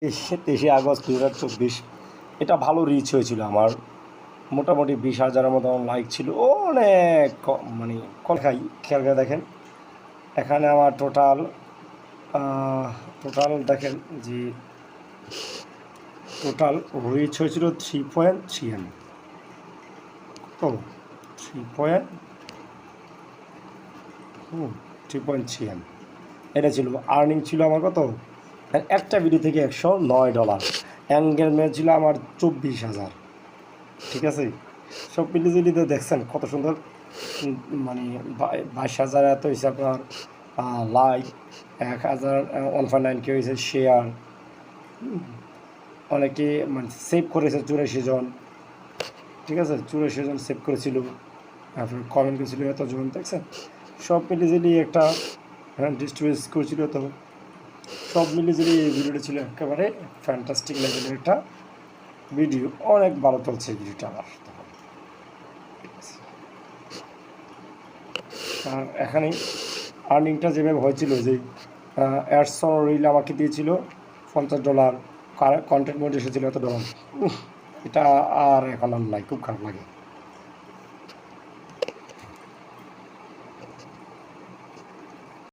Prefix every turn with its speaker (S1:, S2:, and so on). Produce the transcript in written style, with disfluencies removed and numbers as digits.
S1: 23 August 2024 এটা ভালো rich হয়েছিল আমার, মোটামুটি 20,000-এর মতো লাইক ছিল, অনেক মানে খাই খেয়াল করে দেখেন এখানে আমার টোটাল দেখেন যে টোটাল রিচ হয়েছিল 3.3 এম, তো 3.3 এম এটা ছিল। আর্নিং ছিল আমার কত, একটা ভিডিও থেকে $109, এঙ্গেজমেন্ট ছিল আমার 24,000। ঠিক আছে, সব মিলিয়ে দেখছেন কত সুন্দর, মানে 22,000 এত হয়েছে আপনার লাইক, 1,001.9K হয়েছে শেয়ার, অনেকে মানে সেভ করেছে 84 জন। ঠিক আছে, 84 জন সেভ করেছিল, তারপরে কমেন্ট করেছিল এতজন, দেখছেন সব মিলিয়ে একটা ডিস্ট্রিবিউট করেছিল। তো সব মিলিয়ে এই ভিডিওটা ছিল একেবারে ফ্যান্টাস্টিক লেভেলের একটা ভিডিও, অনেক ভালো চলছে ভিডিওটা আমার তখন। আর এখানে আর্নিংটা যেভাবে হয়েছিল যে অ্যাডস রিল আমাকে দিয়েছিল $50, কন্টেন্ট মোড এসেছিলো $1, এটা আর এখন আর নাই, খুব খারাপ লাগে।